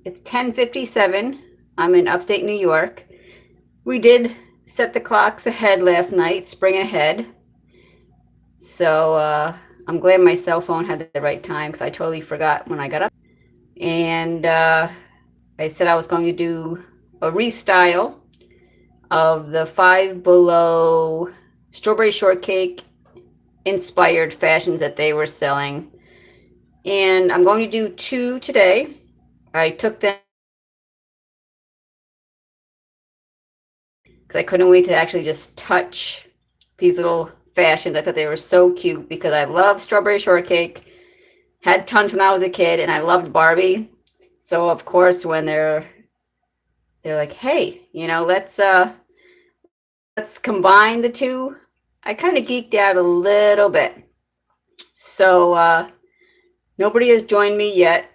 It's 10:57. I'm in upstate New York. We did set the clocks ahead last night, spring ahead. So I'm glad my cell phone had the right time because I totally forgot when I got up. And I said I was going to do a restyle of the Five Below strawberry shortcake inspired fashions that they were selling. And I'm going to do two today. I took them because I couldn't wait to actually just touch these little fashions. I thought they were so cute because I love strawberry shortcake, had tons when I was a kid, and I loved Barbie. So of course, when they're like, hey, let's combine the two, I kind of geeked out a little bit. So nobody has joined me yet,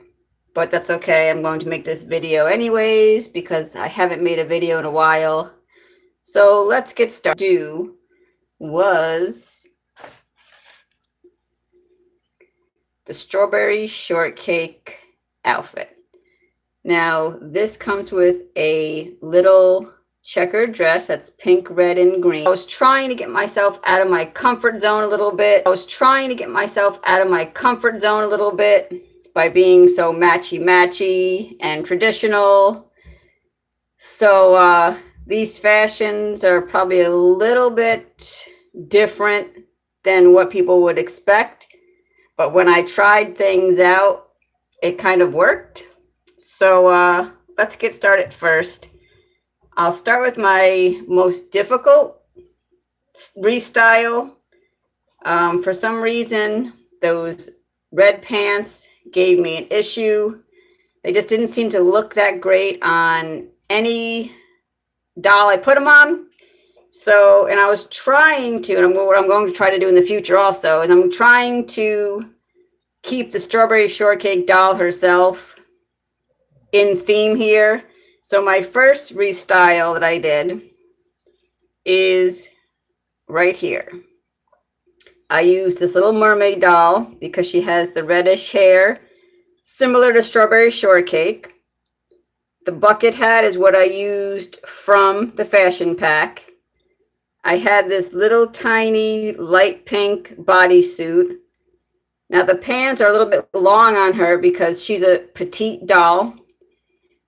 but that's okay. I'm going to make this video anyways because I haven't made a video in a while. So let's get started. Was the strawberry shortcake outfit. Now this comes with a little checkered dress that's pink, red, and green. I was trying to get myself out of my comfort zone a little bit. By being so matchy and traditional. So these fashions are probably a little bit different than what people would expect. But when I tried things out, it kind of worked. So let's get started first. I'll start with my most difficult restyle. For some reason, those red pants gave me an issue. They just didn't seem to look that great on any doll I put them on. So, and I was trying to, and what I'm going to try to do in the future also, is I'm trying to keep the strawberry shortcake doll herself in theme here. So my first restyle that I did is right here. I used this little mermaid doll because she has the reddish hair, similar to strawberry shortcake. The bucket hat is what I used from the fashion pack. I had this little tiny light pink bodysuit. Now the pants are a little bit long on her because she's a petite doll.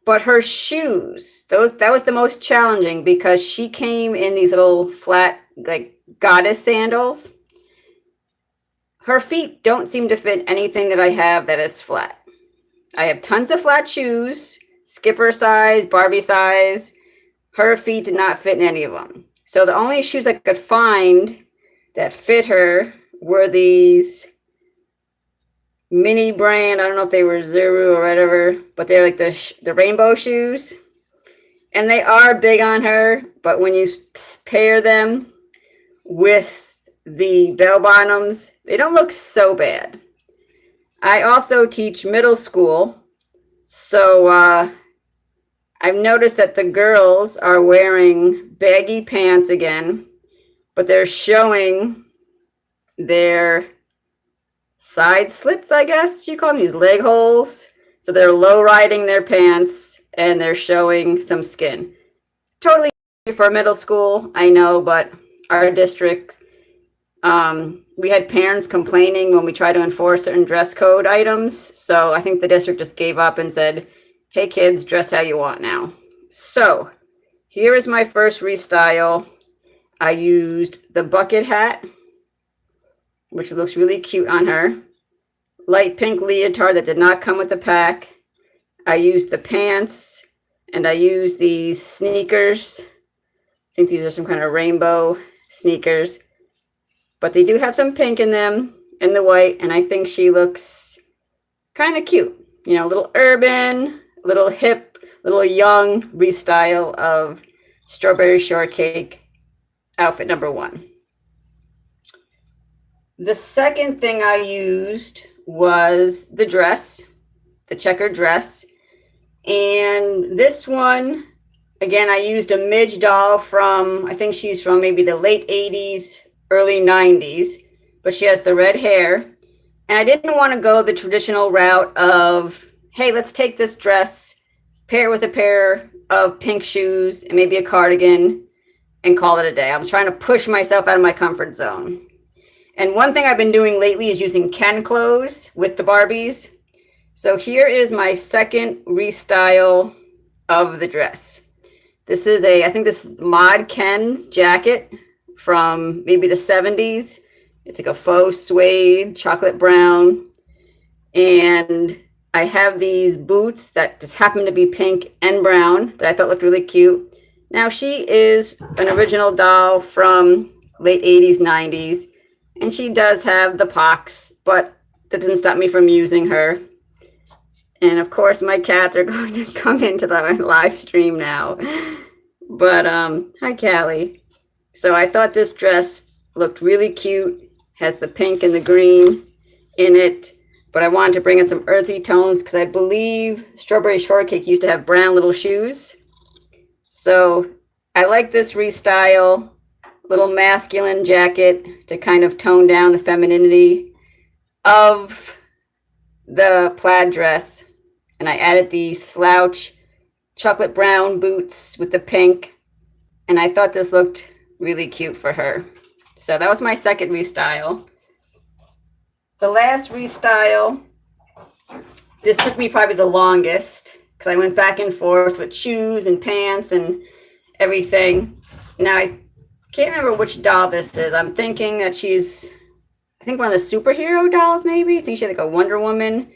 But her shoes, that was the most challenging because she came in these little flat, like goddess sandals. Her feet don't seem to fit anything that I have that is flat. I have tons of flat shoes, Skipper size, Barbie size. Her feet did not fit in any of them. So the only shoes I could find that fit her were these mini brand, I don't know if they were Zuru or whatever, but they're like the rainbow shoes. And they are big on her, but when you pair them with the bell bottoms, they don't look so bad. I also teach middle school, so I've noticed that the girls are wearing baggy pants again, but they're showing their side slits, I guess you call them, these leg holes. So they're low riding their pants and they're showing some skin. Totally for middle school, I know, but our district, we had parents complaining when we tried to enforce certain dress code items. So I think the district just gave up and said, hey kids, dress how you want now. So here is my first restyle. I used the bucket hat, which looks really cute on her. Light pink leotard that did not come with the pack. I used the pants and I used these sneakers. I think these are some kind of rainbow sneakers, but they do have some pink in them and the white. And I think she looks kind of cute, you know, a little urban, a little hip, little young restyle of strawberry shortcake outfit number one. The second thing I used was the dress, the checkered dress. And this one, again, I used a midge doll from, I think she's from maybe the late 80s, early 90s, but she has the red hair. And I didn't want to go the traditional route of hey, let's take this dress, pair it with a pair of pink shoes and maybe a cardigan and call it a day. I'm trying to push myself out of my comfort zone. And one thing I've been doing lately is using Ken clothes with the Barbies. So here is my second restyle of the dress. This is I think this is Mod Ken's jacket from maybe the 70s. It's like a faux suede, chocolate brown. And I have these boots that just happen to be pink and brown that I thought looked really cute. Now she is an original doll from late 80s, 90s. And she does have the pox, but that didn't stop me from using her. And of course, my cats are going to come into the live stream now. But hi, Callie. So I thought this dress looked really cute. Has the pink and the green in it. But I wanted to bring in some earthy tones because I believe Strawberry Shortcake used to have brown little shoes. So I like this restyle. Little masculine jacket to kind of tone down the femininity of the plaid dress. And I added these slouch chocolate brown boots with the pink. And I thought this looked really cute for her. So that was my second restyle. The last restyle, this took me probably the longest because I went back and forth with shoes and pants and everything. Now I can't remember which doll this is. I'm thinking that she's, I think one of the superhero dolls maybe. I think she's like a Wonder Woman.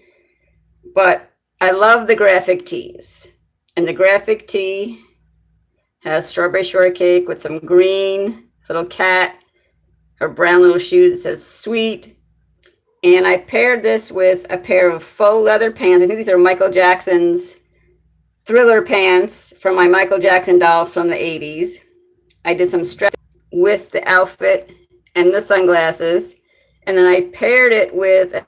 But I love the graphic tees. And the graphic tee has Strawberry Shortcake with some green, little cat, her brown little shoes. It says sweet. And I paired this with a pair of faux leather pants. I think these are Michael Jackson's Thriller pants from my Michael Jackson doll from the 80s. I did some stretch with the outfit and the sunglasses. And then I paired it with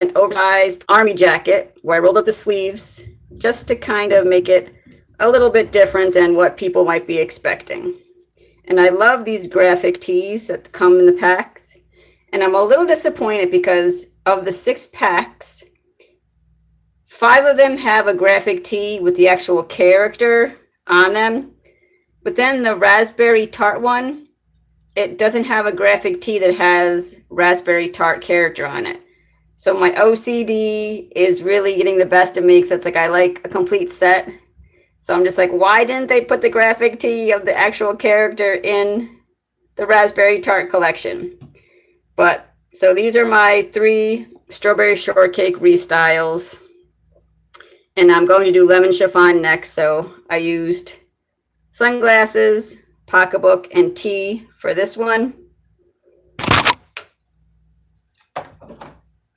an oversized army jacket where I rolled up the sleeves just to kind of make it a little bit different than what people might be expecting. And I love these graphic tees that come in the packs. And I'm a little disappointed because of the 6 packs, 5 of them have a graphic tee with the actual character on them. But then the raspberry tart one, it doesn't have a graphic tee that has raspberry tart character on it. So my OCD is really getting the best of me because it's like I like a complete set. So I'm just like, why didn't they put the graphic tee of the actual character in the Raspberry Tart collection? But so these are my 3 Strawberry Shortcake restyles. And I'm going to do lemon chiffon next. So I used sunglasses, pocketbook, and tee for this one.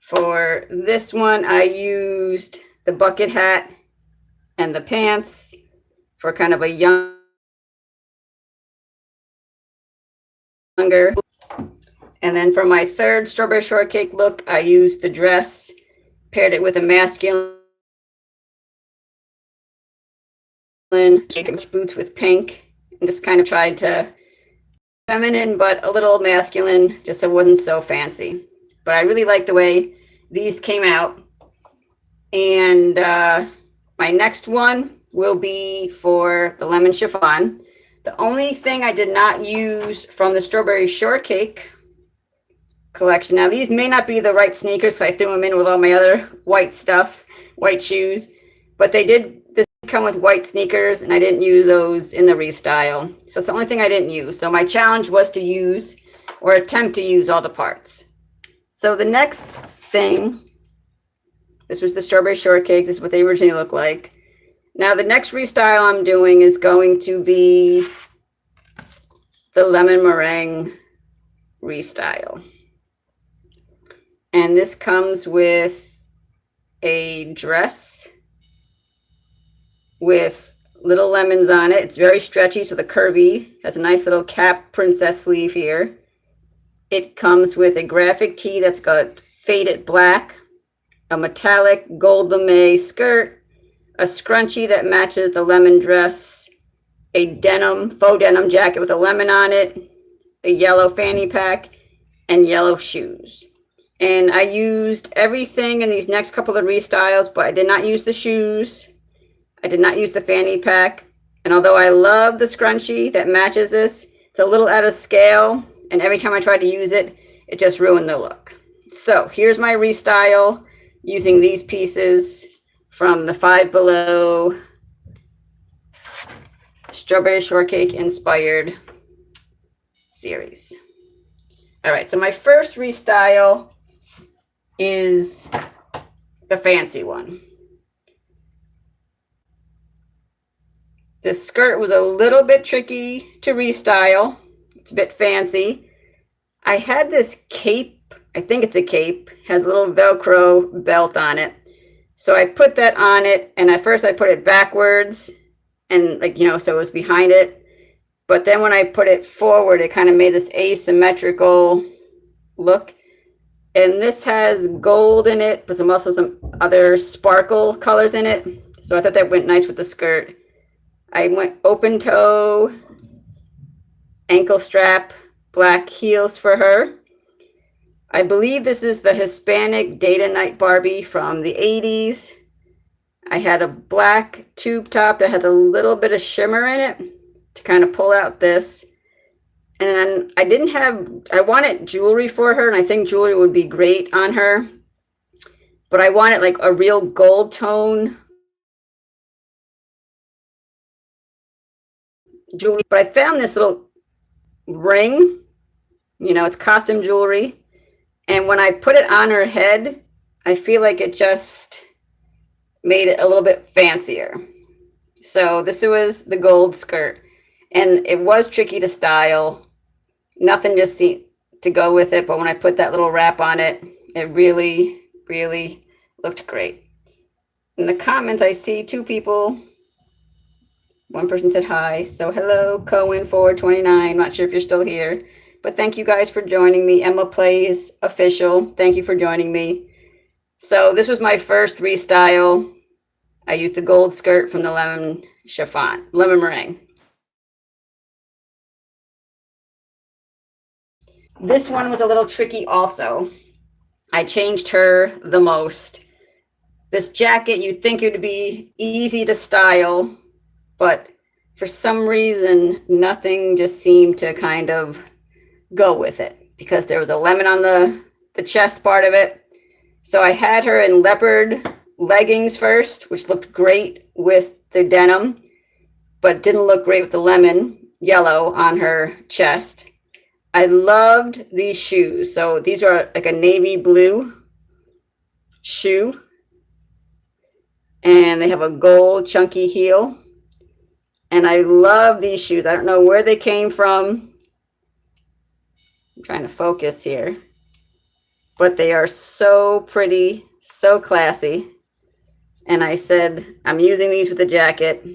For this one, I used the bucket hat and the pants for kind of a younger. And then for my third Strawberry Shortcake look, I used the dress, paired it with a masculine boots with pink, and just kind of tried to feminine but a little masculine, just so it wasn't so fancy. But I really like the way these came out. And my next one will be for the lemon chiffon. The only thing I did not use from the Strawberry Shortcake collection. Now, these may not be the right sneakers, so I threw them in with all my other white stuff, white shoes. But they did come with white sneakers, and I didn't use those in the restyle. So it's the only thing I didn't use. So my challenge was to use or attempt to use all the parts. So the next thing, this was the Strawberry Shortcake. This is what they originally looked like. Now the next restyle I'm doing is going to be the lemon meringue restyle. And this comes with a dress with little lemons on it. It's very stretchy, so the curvy has a nice little cap princess sleeve here. It comes with a graphic tee that's got faded black, a metallic gold lame skirt, a scrunchie that matches the lemon dress, a denim, faux denim jacket with a lemon on it, a yellow fanny pack, and yellow shoes. And I used everything in these next couple of restyles, but I did not use the shoes. I did not use the fanny pack. And although I love the scrunchie that matches this, it's a little out of scale. And every time I tried to use it, it just ruined the look. So here's my restyle using these pieces from the Five Below Strawberry Shortcake inspired series. All right, so my first restyle is the fancy one. This skirt was a little bit tricky to restyle. It's a bit fancy. I had this cape, I think it's a cape, has a little Velcro belt on it. So I put that on it, and at first I put it backwards, and so it was behind it. But then when I put it forward, it kind of made this asymmetrical look. And this has gold in it, but also some other sparkle colors in it. So I thought that went nice with the skirt. I went open toe, ankle strap, black heels for her. I believe this is the Hispanic Date and Night Barbie from the 80s. I had a black tube top that has a little bit of shimmer in it to kind of pull out this. And I wanted jewelry for her, and I think jewelry would be great on her. But I wanted like a real gold tone jewelry. But I found this little ring, it's costume jewelry. And when I put it on her head, I feel like it just made it a little bit fancier. So this was the gold skirt. And it was tricky to style. Nothing just seemed to go with it, but when I put that little wrap on it, it really, really looked great. In the comments, I see two people. One person said hi. So hello, Cohen429. Not sure if you're still here, but thank you guys for joining me. Emma Plays Official. Thank you for joining me. So this was my first restyle. I used the gold skirt from the lemon meringue. This one was a little tricky also. I changed her the most. This jacket, you'd think it would be easy to style, but for some reason, nothing just seemed to kind of go with it because there was a lemon on the chest part of it. So I had her in leopard leggings first, which looked great with the denim, but didn't look great with the lemon yellow on her chest. I loved these shoes. So these are like a navy blue shoe. And they have a gold chunky heel. And I love these shoes. I don't know where they came from. I'm trying to focus here. But they are so pretty, so classy. And I said, I'm using these with the jacket.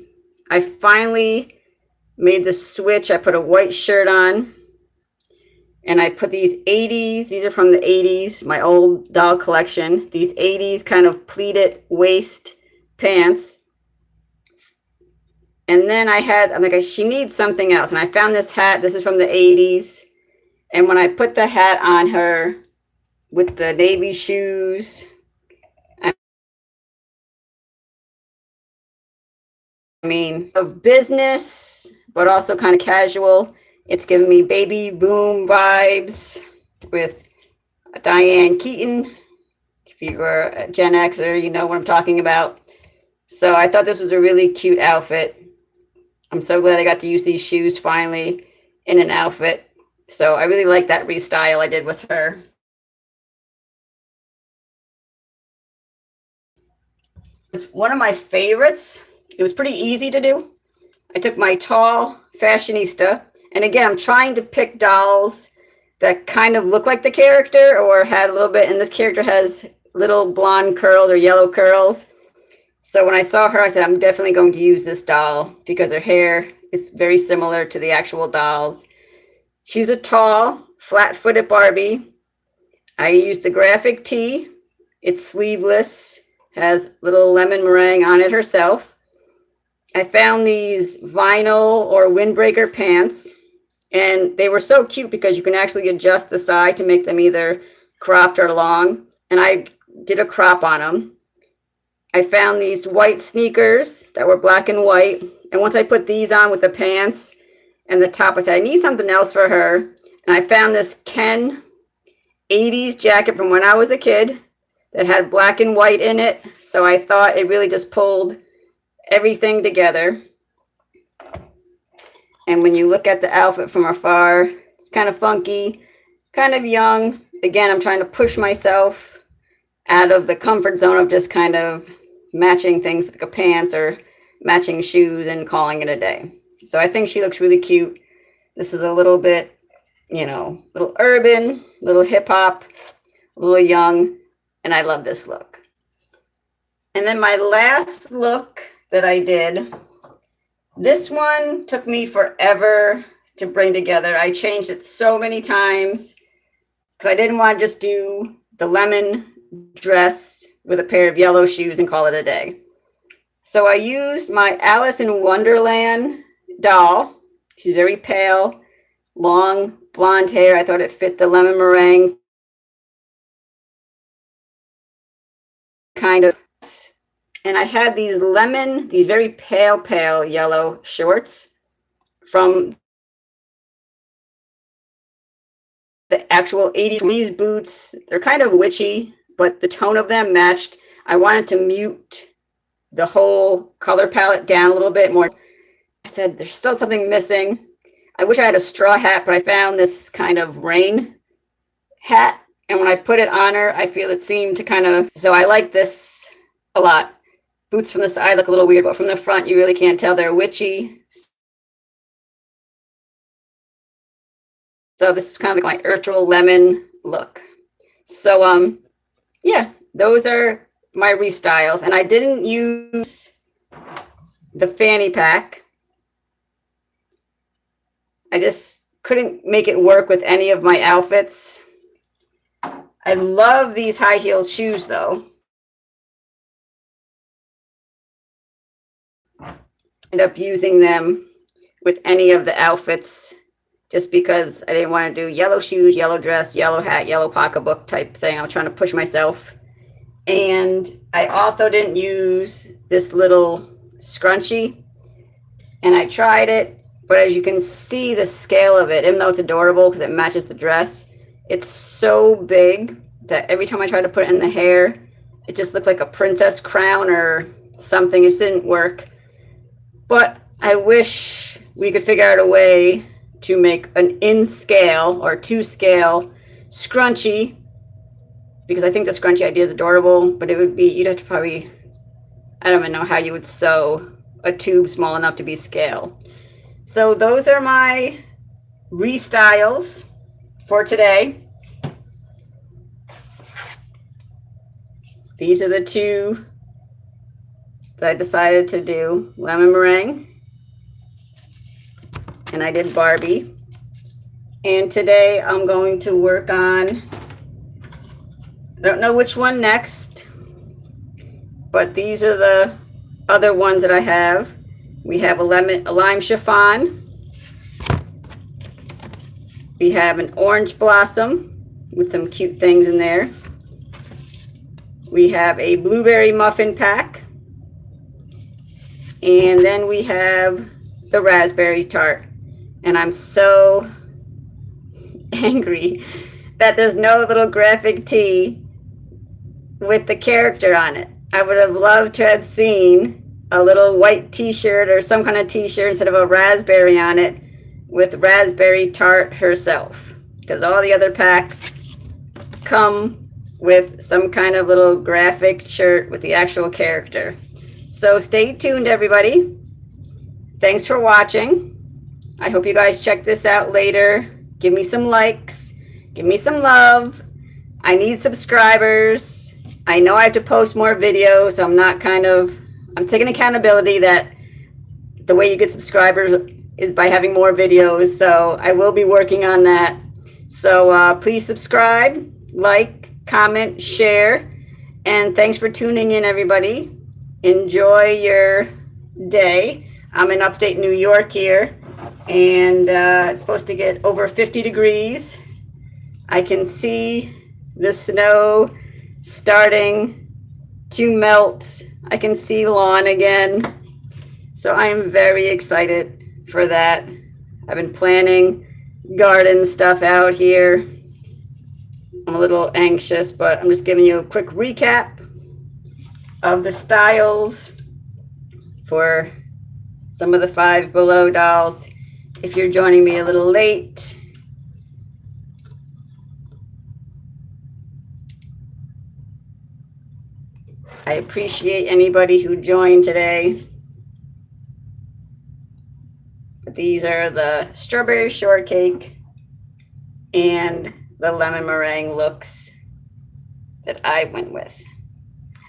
I finally made the switch. I put a white shirt on. And I put these 80s, these are from the 80s, my old doll collection, these 80s kind of pleated waist pants. And then I'm like, she needs something else. And I found this hat, this is from the 80s. And when I put the hat on her with the navy shoes, of business, but also kind of casual. It's giving me baby boom vibes with Diane Keaton. If you were a Gen Xer, you know what I'm talking about. So I thought this was a really cute outfit. I'm so glad I got to use these shoes finally in an outfit. So I really like that restyle I did with her. It's one of my favorites. It was pretty easy to do. I took my tall fashionista. And again, I'm trying to pick dolls that kind of look like the character or had a little bit, and this character has little blonde curls or yellow curls. So when I saw her, I said, I'm definitely going to use this doll because her hair is very similar to the actual dolls. She's a tall, flat-footed Barbie. I used the graphic tee. It's sleeveless, has little lemon meringue on it herself. I found these vinyl or windbreaker pants. And they were so cute because you can actually adjust the side to make them either cropped or long, and I did a crop on them. I found these white sneakers that were black and white, and once I put these on with the pants and the top, I said I need something else for her, and I found this Ken 80s jacket from when I was a kid that had black and white in it, so I thought it really just pulled everything together. And when you look at the outfit from afar, it's kind of funky, kind of young. Again, I'm trying to push myself out of the comfort zone of just kind of matching things with the pants or matching shoes and calling it a day. So I think she looks really cute. This is a little bit, you know, a little urban, a little hip hop, a little young, and I love this look. And then my last look that I did, this one took me forever to bring together. I changed it so many times because I didn't want to just do the lemon dress with a pair of yellow shoes and call it a day. So I used my Alice in Wonderland doll. She's very pale, long blonde hair. I thought it fit the lemon meringue kind of. And I had these very pale yellow shorts from the actual 80s. These boots, they're kind of witchy, but the tone of them matched. I wanted to mute the whole color palette down a little bit more. I said, there's still something missing. I wish I had a straw hat, but I found this kind of rain hat. And when I put it on her, I feel it seemed to kind of, so I like this a lot. Boots from the side look a little weird, but from the front, you really can't tell. They're witchy. So this is kind of like my earthral lemon look. So, yeah, those are my restyles. And I didn't use the fanny pack. I just couldn't make it work with any of my outfits. I love these high-heeled shoes, though. End up using them with any of the outfits just because I didn't want to do yellow shoes, yellow dress, yellow hat, yellow pocketbook type thing. I was trying to push myself. And I also didn't use this little scrunchie. And I tried it, but as you can see the scale of it, even though it's adorable because it matches the dress, it's so big that every time I tried to put it in the hair, it just looked like a princess crown or something. It just didn't work. But I wish we could figure out a way to make an in-scale or to-scale scrunchie, because I think the scrunchie idea is adorable, but it would be, you'd have to probably, I don't even know how you would sew a tube small enough to be scale. So those are my restyles for today. These are the two that I decided to do, lemon meringue, and I did Barbie. And today I'm going to work on, I don't know which one next, but these are the other ones that I have. We have a lime chiffon. We have an orange blossom with some cute things in there. We have a blueberry muffin pack. And then we have the raspberry tart. And I'm so angry that there's no little graphic tee with the character on it. I would have loved to have seen a little white t-shirt or some kind of t-shirt instead of a raspberry on it with raspberry tart herself. Because all the other packs come with some kind of little graphic shirt with the actual character. So stay tuned, everybody. Thanks for watching. I hope you guys check this out later. Give me some likes. Give me some love. I need subscribers. I know I have to post more videos, so I'm taking accountability that the way you get subscribers is by having more videos. So I will be working on that. So please subscribe, like, comment, share, and thanks for tuning in, everybody. Enjoy your day. I'm in upstate New York here, and it's supposed to get over 50 degrees. I can see the snow starting to melt. I can see lawn again. So I am very excited for that. I've been planning garden stuff out here. I'm a little anxious, but I'm just giving you a quick recap of the styles for some of the Five Below dolls. If you're joining me a little late, I appreciate anybody who joined today. But these are the strawberry shortcake and the lemon meringue looks that I went with.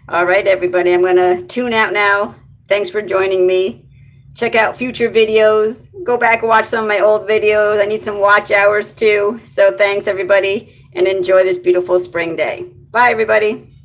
All right, everybody, I'm going to tune out now. Thanks for joining me. Check out future videos. Go back and watch some of my old videos. I need some watch hours too. So thanks, everybody, and enjoy this beautiful spring day. Bye, everybody.